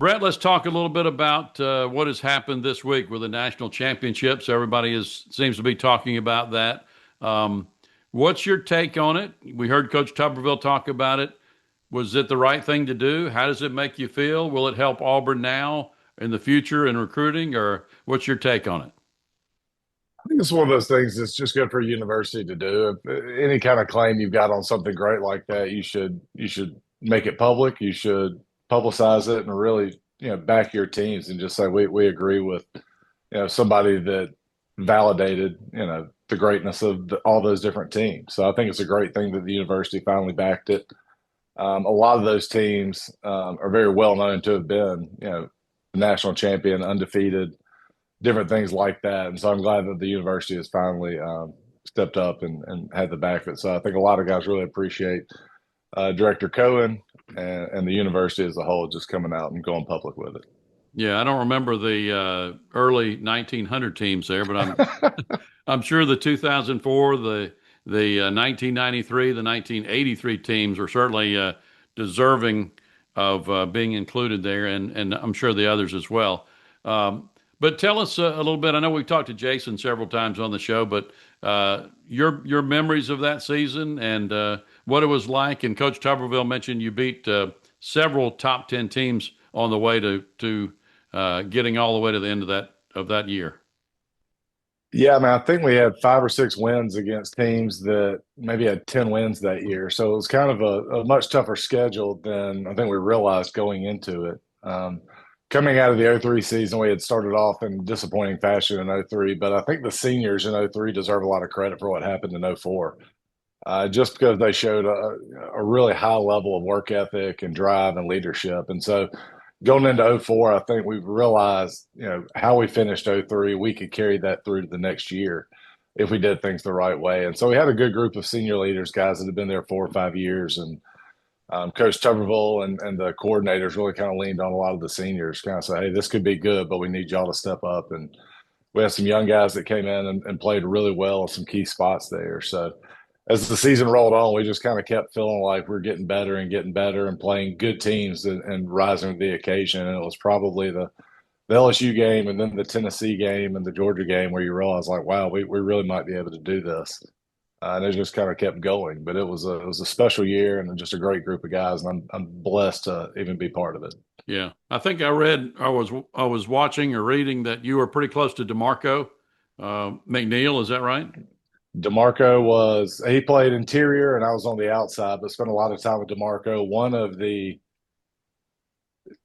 Brett, let's talk a little bit about what has happened this week with the national championships. Everybody seems to be talking about that. Um, what's your take on it? We heard Coach Tuberville talk about it. Was it the right thing to do? How does it make you feel? Will it help Auburn now in the future in recruiting, or what's your take on it? I think it's one of those things that's just good for a university to do. If any kind of claim you've got on something great like that, you should make it public. You should publicize it and really, back your teams and just say we agree with, somebody that validated, the greatness of all those different teams. So I think it's a great thing that the university finally backed it. A lot of those teams are very well known to have been, national champion, undefeated, different things like that. And so I'm glad that the university has finally stepped up and had the back of it. So I think a lot of guys really appreciate Director Cohen and the university as a whole just coming out and going public with it. Yeah, I don't remember the early 1900 teams there, but I'm sure the 2004, the 1993, the 1983 teams were certainly deserving of being included there, and I'm sure the others as well. But tell us a little bit. I know we've talked to Jason several times on the show, but your memories of that season and what it was like. And Coach Tuberville mentioned you beat several top 10 teams on the way to getting all the way to the end of that year. Yeah, I mean, I think we had 5 or 6 wins against teams that maybe had 10 wins that year. So it was kind of a much tougher schedule than I think we realized going into it. Coming out of the '03 season, we had started off in disappointing fashion in '03, but I think the seniors in '03 deserve a lot of credit for what happened in '04. Just because they showed a really high level of work ethic and drive and leadership. And so going into '04, I think we've realized, how we finished '03, we could carry that through to the next year if we did things the right way. And so we had a good group of senior leaders, guys that have been there 4 or 5 years. And Coach Tuberville and the coordinators really kind of leaned on a lot of the seniors, kind of say, hey, this could be good, but we need y'all to step up. And we had some young guys that came in and played really well in some key spots there. So as the season rolled on, we just kind of kept feeling like we're getting better and playing good teams and rising to the occasion. And it was probably the LSU game and then the Tennessee game and the Georgia game where you realize like, wow, we really might be able to do this. And it just kind of kept going. But it was a special year and just a great group of guys, and I'm blessed to even be part of it. Yeah, I think I was watching or reading that you were pretty close to DeMarco McNeil. Is that right? He played interior and I was on the outside, but spent a lot of time with DeMarco. One of the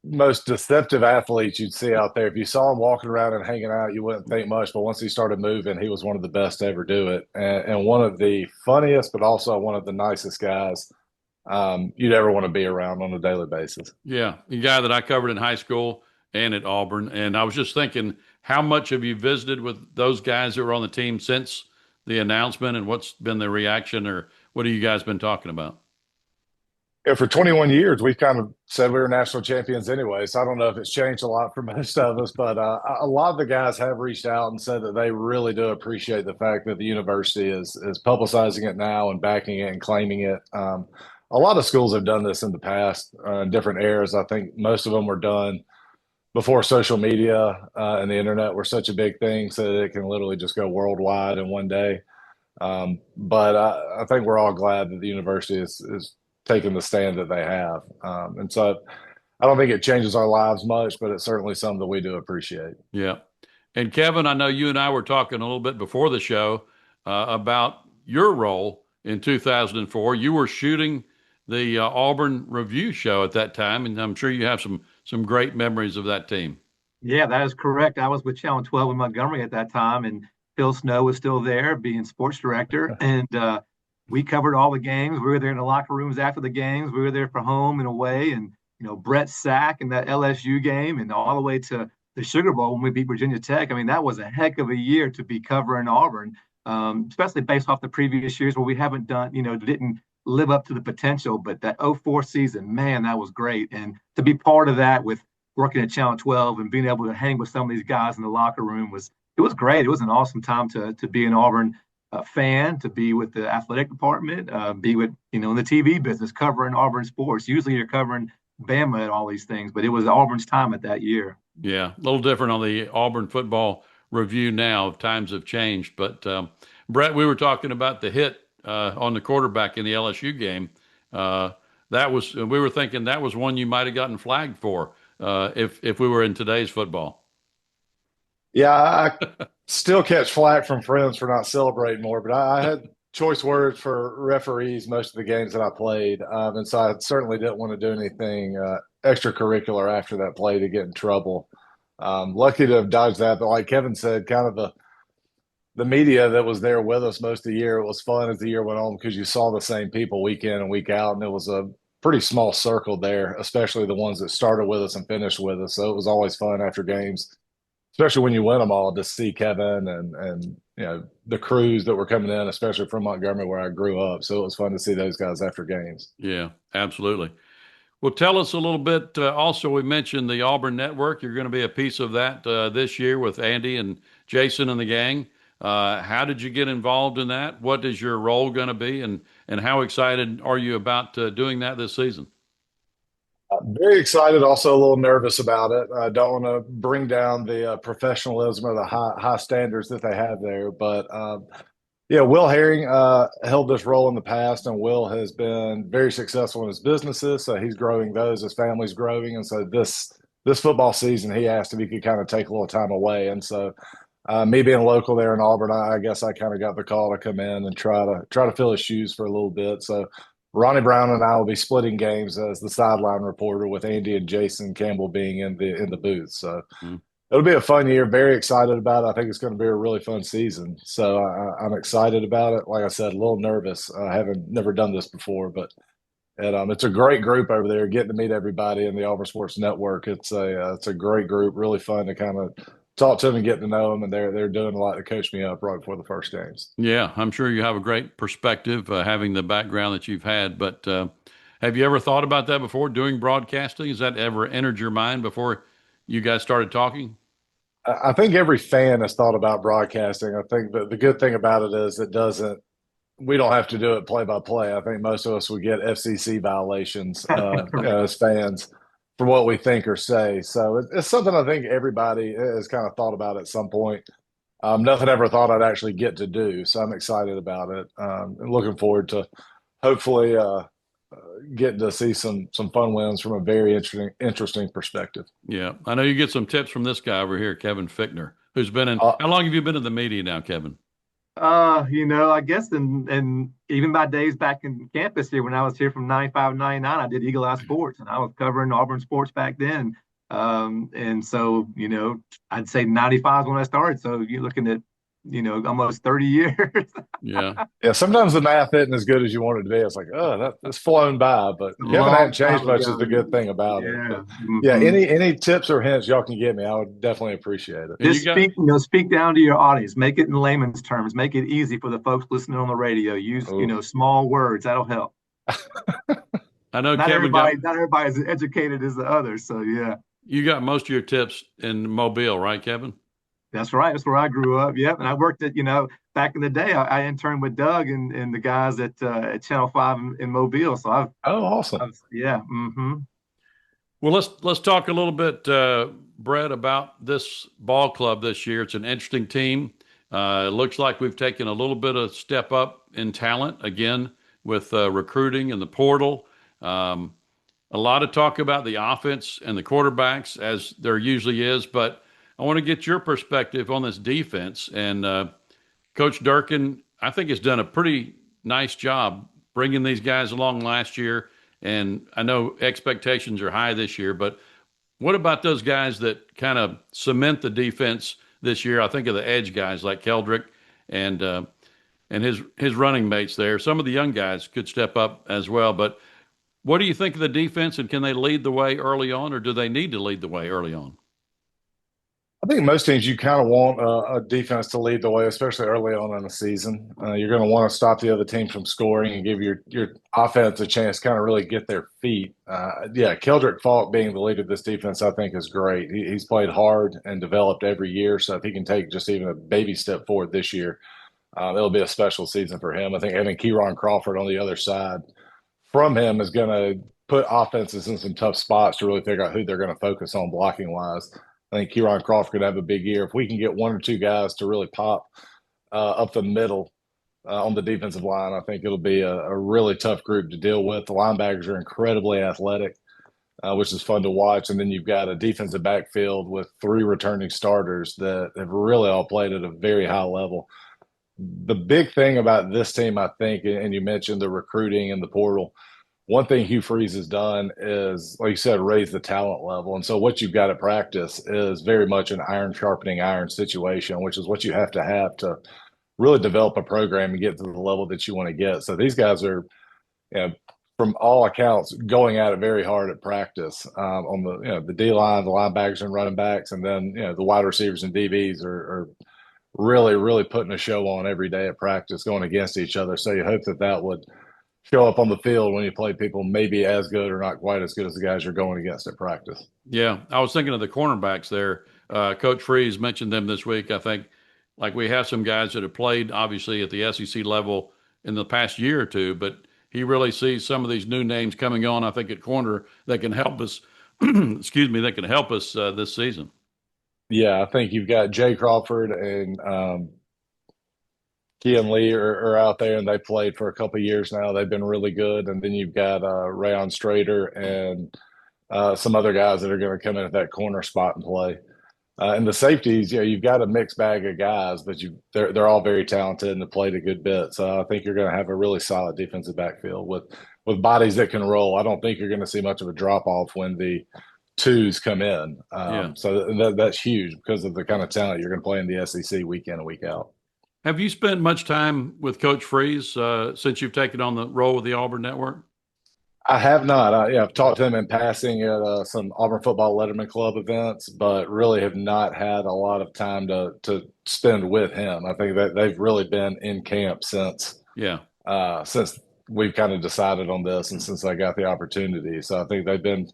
most deceptive athletes you'd see out there. If you saw him walking around and hanging out, you wouldn't think much. But once he started moving, he was one of the best to ever do it, and one of the funniest, but also one of the nicest guys you'd ever want to be around on a daily basis. Yeah, the guy that I covered in high school and at Auburn. And I was just thinking, how much have you visited with those guys that were on the team since the announcement, and what's been the reaction, or what have you guys been talking about? Yeah, for 21 years, we've kind of said we were national champions anyway. So I don't know if it's changed a lot for most of us, but a lot of the guys have reached out and said that they really do appreciate the fact that the university is publicizing it now and backing it and claiming it. A lot of schools have done this in the past, in different eras. I think most of them were done before social media and the internet were such a big thing, so that it can literally just go worldwide in one day. But I think we're all glad that the university is taking the stand that they have. And so I don't think it changes our lives much, but it's certainly something that we do appreciate. Yeah. And Kevin, I know you and I were talking a little bit before the show about your role in 2004. You were shooting the Auburn Review show at that time, and I'm sure you have some great memories of that team. Yeah, that is correct. I was with Channel 12 in Montgomery at that time, and Phil Snow was still there being sports director. And we covered all the games. We were there in the locker rooms after the games. We were there for home and away. And, Brett Sack in that LSU game and all the way to the Sugar Bowl when we beat Virginia Tech. I mean, that was a heck of a year to be covering Auburn, especially based off the previous years where we haven't done, didn't live up to the potential. But that '04 season, man, that was great. And to be part of that with working at Channel 12 and being able to hang with some of these guys in the locker room it was great. It was an awesome time to be an Auburn fan, to be with the athletic department, be with, in the TV business, covering Auburn sports. Usually you're covering Bama and all these things, but it was Auburn's time at that year. Yeah, a little different on the Auburn football review now. Times have changed. But Brett, we were talking about the hit on the quarterback in the LSU game. We were thinking that was one you might have gotten flagged for if we were in today's football. Yeah, I still catch flack from friends for not celebrating more, but I had choice words for referees most of the games that I played, and so I certainly didn't want to do anything extracurricular after that play to get in trouble. Lucky to have dodged that, but like Kevin said, kind of the media that was there with us most of the year, it was fun as the year went on because you saw the same people week in and week out, and it was a pretty small circle there, especially the ones that started with us and finished with us. So it was always fun after games, especially when you win them all, to see Kevin and the crews that were coming in, especially from Montgomery where I grew up. So it was fun to see those guys after games. Yeah, absolutely. Well, tell us a little bit. Also, we mentioned the Auburn Network. You're going to be a piece of that this year with Andy and Jason and the gang. How did you get involved in that? What is your role going to be, and how excited are you about doing that this season? Very excited, also a little nervous about it. I don't want to bring down the professionalism or the high standards that they have there. But yeah, Will Herring held this role in the past, and Will has been very successful in his businesses. So he's growing those, his family's growing. And so this football season, he asked if he could kind of take a little time away. And so me being local there in Auburn, I guess I kind of got the call to come in and try to fill his shoes for a little bit. So Ronnie Brown and I will be splitting games as the sideline reporter, with Andy and Jason Campbell being in the booth. So it'll be a fun year. Very excited about it. I think it's going to be a really fun season. So I'm excited about it. Like I said, a little nervous. I haven't never done this before, but it's a great group over there. Getting to meet everybody in the Auburn Sports Network. It's a great group. Really fun to kind of talk to them and get to know them, and they're doing a lot to coach me up right before the first games. Yeah, I'm sure you have a great perspective having the background that you've had. But have you ever thought about that before, doing broadcasting? Has that ever entered your mind before you guys started talking? I think every fan has thought about broadcasting. I think the good thing about it is we don't have to do it play by play. I think most of us would get FCC violations as fans for what we think or say. So it's something I think everybody has kind of thought about at some point. Nothing ever thought I'd actually get to do. So I'm excited about it. And looking forward to hopefully getting to see some fun wins from a very interesting perspective. Yeah. I know you get some tips from this guy over here, Kevin Fichtner, who's been in, how long have you been in the media now, Kevin? I guess and even my days back in campus here when I was here from 95 to 99, I did Eagle Eye Sports, and I was covering Auburn sports back then. And so, I'd say 95 is when I started. So you're looking at, almost 30 years. Yeah. Yeah. Sometimes the math isn't as good as you want it to be. It's like, oh, that's flown by, but Kevin hadn't changed much is the good thing about it. But, yeah. Any tips or hints y'all can give me, I would definitely appreciate it. Just speak down to your audience, make it in layman's terms, make it easy for the folks listening on the radio. Use, small words. That'll help. I know not everybody is as educated as the others. So yeah. You got most of your tips in Mobile, right, Kevin? That's right. That's where I grew up. Yep. And I worked at, back in the day, I interned with Doug and the guys at Channel 5 in Mobile. So awesome. Yeah. Mm-hmm. Well, let's talk a little bit, Brett, about this ball club this year. It's an interesting team. It looks like we've taken a little bit of step up in talent again with recruiting and the portal. A lot of talk about the offense and the quarterbacks, as there usually is, but I want to get your perspective on this defense. And Coach Durkin, I think, has done a pretty nice job bringing these guys along last year. And I know expectations are high this year, but what about those guys that kind of cement the defense this year? I think of the edge guys like Keldrick and his running mates there. Some of the young guys could step up as well. But what do you think of the defense, and can they lead the way early on, or do they need to lead the way early on? I think most teams, you kind of want a defense to lead the way, especially early on in the season. You're going to want to stop the other team from scoring and give your offense a chance to kind of really get their feet. Keldrick Falk being the leader of this defense, I think, is great. He's played hard and developed every year, so if he can take just even a baby step forward this year, it'll be a special season for him. I think having Kieron Crawford on the other side from him is going to put offenses in some tough spots to really figure out who they're going to focus on blocking wise. I think Kieran Crawford could have a big year if we can get one or two guys to really pop up the middle on the defensive line. I think it'll be a really tough group to deal with. The linebackers are incredibly athletic, which is fun to watch. And then you've got a defensive backfield with three returning starters that have really all played at a very high level. The big thing about this team, I think, and you mentioned the recruiting and the portal, one thing Hugh Freeze has done is, like you said, raise the talent level. And so what you've got at practice is very much an iron sharpening iron situation, which is what you have to really develop a program and get to the level that you want to get. So these guys are, you know, from all accounts, going at it very hard at practice on the D line, the linebackers and running backs, and then the wide receivers and DBs are really putting a show on every day at practice, going against each other. So you hope that would show up on the field when you play people maybe as good or not quite as good as the guys you're going against at practice. Yeah, I was thinking of the cornerbacks there. Coach Freeze mentioned them this week. I think like we have some guys that have played obviously at the SEC level in the past year or two, but he really sees some of these new names coming on, I think, at corner that can help us, excuse me, that can help us this season. Yeah, I think you've got Jay Crawford and Kean Lee are out there, and they played for a couple of years now. They've been really good. And then you've got Rayon Strader and some other guys that are going to come in at that corner spot and play. And the safeties, you've got a mixed bag of guys, but they're all very talented and have played a good bit. So I think you're going to have a really solid defensive backfield with bodies that can roll. I don't think you're going to see much of a drop off when the twos come in. So that's huge because of the kind of talent you're going to play in the SEC week in and week out. Have you spent much time with Coach Freeze since you've taken on the role with the Auburn Network? I have not. I've talked to him in passing at some Auburn Football Letterman Club events, but really have not had a lot of time to spend with him. I think that they've really been in camp since we've kind of decided on this and since I got the opportunity. So I think they've been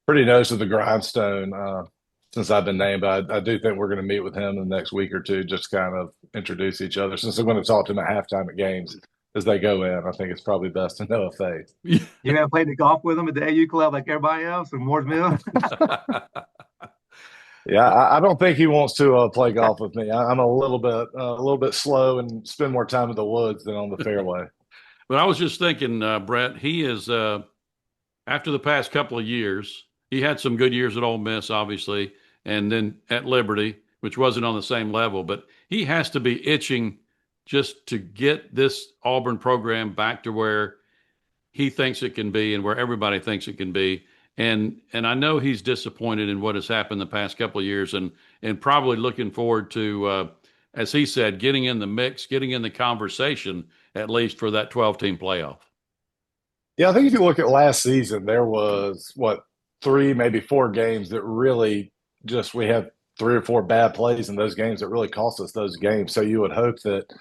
pretty nose to the grindstone since I've been named. But I do think we're going to meet with him in the next week or two, just kind of introduce each other. Since I'm going to talk to him at halftime at games as they go in, I think it's probably best to know a face. You haven't played the golf with him at the AU Club like everybody else in Moore's Mill? Yeah, I don't think he wants to play golf with me. I'm a little bit slow and spend more time in the woods than on the fairway. But I was just thinking, Bret, he is after the past couple of years, he had some good years at Ole Miss, obviously, and then at Liberty, which wasn't on the same level. But he has to be itching just to get this Auburn program back to where he thinks it can be and where everybody thinks it can be. And I know he's disappointed in what has happened the past couple of years and probably looking forward to, as he said, getting in the mix, getting in the conversation, at least for that 12-team playoff. Yeah, I think if you look at last season, there was, 3, maybe 4 games that really just we had 3 or 4 bad plays in those games that really cost us those games. So you would hope that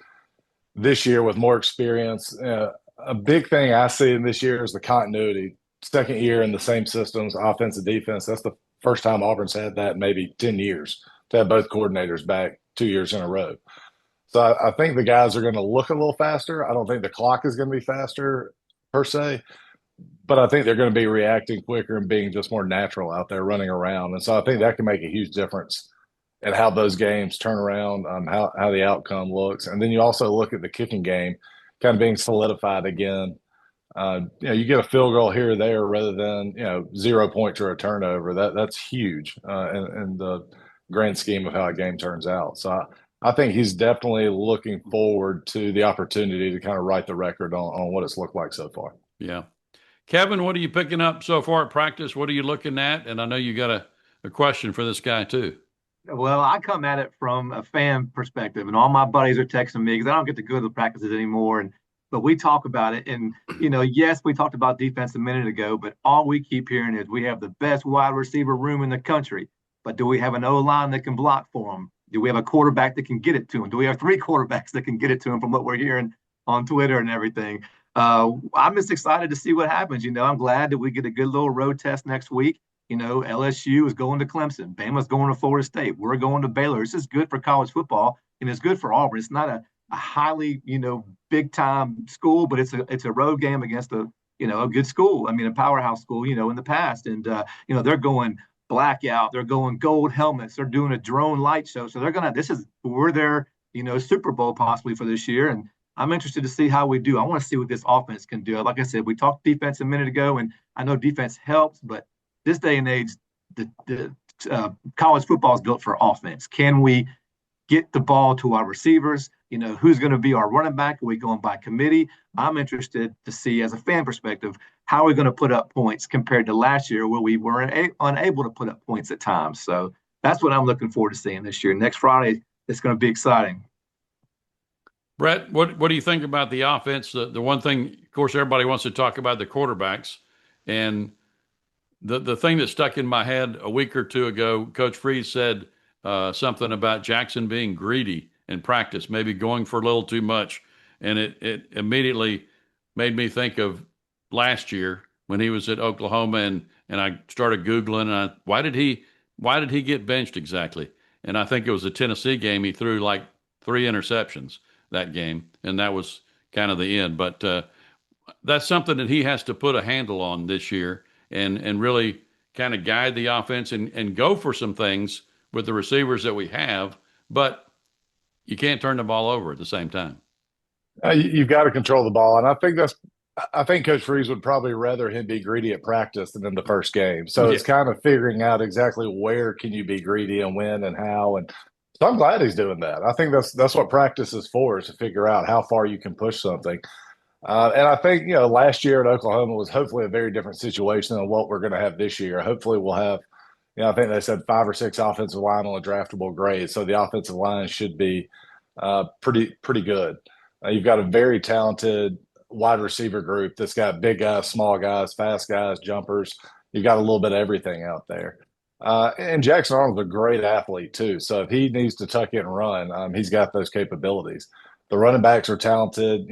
this year with more experience, a big thing I see in this year is the continuity. Second year in the same systems, offense and defense. That's the first time Auburn's had that in maybe 10 years to have both coordinators back 2 years in a row. So I think the guys are going to look a little faster. I don't think the clock is going to be faster per se, but I think they're going to be reacting quicker and being just more natural out there running around. And so I think that can make a huge difference in how those games turn around, how the outcome looks. And then you also look at the kicking game kind of being solidified again. You get a field goal here or there rather than 0 points or a turnover. That's huge in the grand scheme of how a game turns out. So I think he's definitely looking forward to the opportunity to kind of write the record on what it's looked like so far. Yeah. Kevin, what are you picking up so far at practice? What are you looking at? And I know you got a question for this guy too. Well, I come at it from a fan perspective, and all my buddies are texting me because I don't get to go to the practices anymore. But we talk about it, and yes, we talked about defense a minute ago, but all we keep hearing is we have the best wide receiver room in the country. But do we have an O-line that can block for them? Do we have a quarterback that can get it to him? Do we have 3 quarterbacks that can get it to him from what we're hearing on Twitter and everything? I'm just excited to see what happens. I'm glad that we get a good little road test next week. LSU is going to Clemson. Bama's going to Florida State. We're going to Baylor. This is good for college football, and it's good for Auburn. It's not a highly, big time school, but it's a road game against a a good school. I mean, a powerhouse school, in the past. And, they're going blackout. They're going gold helmets. They're doing a drone light show. So we're their, Super Bowl possibly for this year. And I'm interested to see how we do. I want to see what this offense can do. Like I said, we talked defense a minute ago, and I know defense helps, but this day and age, the college football is built for offense. Can we get the ball to our receivers? Who's going to be our running back? Are we going by committee? I'm interested to see, as a fan perspective, how are we going to put up points compared to last year where we were unable to put up points at times. So that's what I'm looking forward to seeing this year. Next Friday, it's going to be exciting. Bret, what do you think about the offense? The one thing, of course, everybody wants to talk about the quarterbacks. And the thing that stuck in my head a week or two ago, Coach Freeze said something about Jackson being greedy in practice, maybe going for a little too much. And it immediately made me think of last year when he was at Oklahoma, and I started Googling, and why did he get benched exactly? And I think it was the Tennessee game. He threw like 3 interceptions that game, and that was kind of the end. But that's something that he has to put a handle on this year and really kind of guide the offense and go for some things with the receivers that we have, but you can't turn the ball over at the same time. You've got to control the ball, and I think Coach Freeze would probably rather him be greedy at practice than in the first game. So It's kind of figuring out exactly where can you be greedy and when and how. And so I'm glad he's doing that. I think that's what practice is for, is to figure out how far you can push something. And I think, last year at Oklahoma was hopefully a very different situation than what we're going to have this year. Hopefully we'll have, I think they said 5 or 6 offensive line on a draftable grade. So the offensive line should be pretty good. You've got a very talented wide receiver group that's got big guys, small guys, fast guys, jumpers. You've got a little bit of everything out there. And Jackson Arnold's a great athlete too. So if he needs to tuck in and run, he's got those capabilities. The running backs are talented.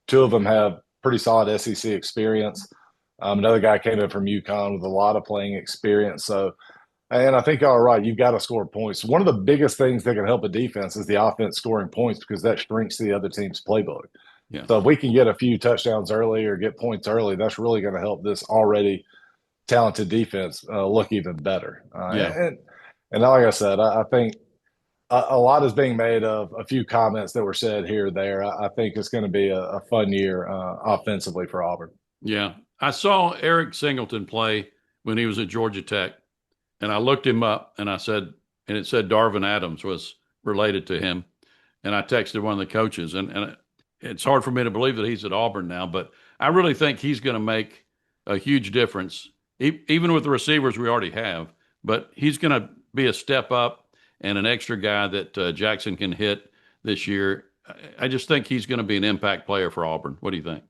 2 of them have pretty solid SEC experience. Another guy came in from UConn with a lot of playing experience. And I think y'all are right. You've got to score points. One of the biggest things that can help a defense is the offense scoring points, because that shrinks the other team's playbook. Yeah. So if we can get a few touchdowns early or get points early, that's really going to help this already talented defense look even better. And like I said, I think a lot is being made of a few comments that were said here or there. I think it's going to be a fun year offensively for Auburn. Yeah. I saw Eric Singleton play when he was at Georgia Tech, and I looked him up, and it said Darvin Adams was related to him. And I texted one of the coaches, and it's hard for me to believe that he's at Auburn now, but I really think he's going to make a huge difference, even with the receivers we already have. But he's going to be a step up and an extra guy that Jackson can hit this year. I just think he's going to be an impact player for Auburn. What do you think?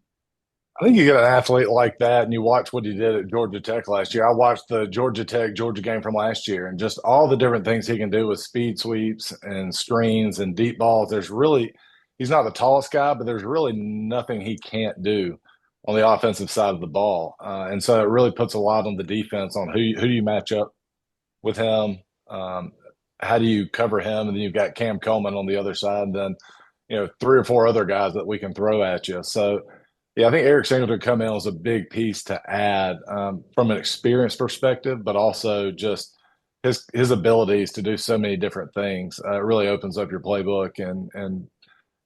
I think you get an athlete like that and you watch what he did at Georgia Tech last year. I watched the Georgia game from last year, and just all the different things he can do with speed sweeps and screens and deep balls. He's not the tallest guy, but there's really nothing he can't do on the offensive side of the ball. And so it really puts a lot on the defense on who do you match up with him. How do you cover him? And then you've got Cam Coleman on the other side, and then 3 or 4 other guys that we can throw at you. So yeah, I think Eric Singleton come in was a big piece to add from an experience perspective, but also just his abilities to do so many different things. It really opens up your playbook and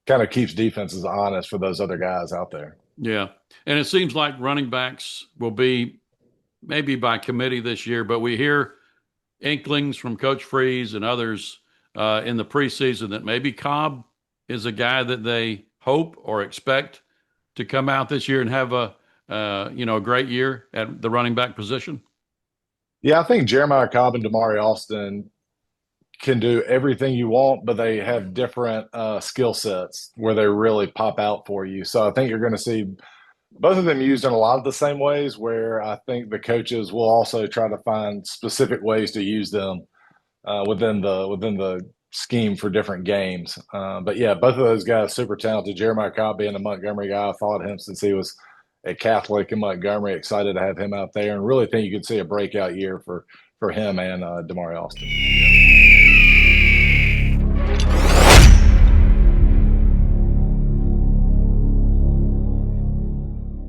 kind of keeps defenses honest for those other guys out there. Yeah, and it seems like running backs will be maybe by committee this year, but we hear inklings from Coach Freeze and others in the preseason that maybe Cobb is a guy that they hope or expect to come out this year and have a great year at the running back position? Yeah, I think Jeremiah Cobb and Damari Alston can do everything you want, but they have different skill sets where they really pop out for you. So I think you're going to see both of them used in a lot of the same ways, where I think the coaches will also try to find specific ways to use them within the scheme for different games. But yeah, both of those guys super talented. Jeremiah Cobb being a Montgomery guy, I followed him since he was a Catholic in Montgomery. Excited to have him out there, and really think you could see a breakout year for him and Damari Alston.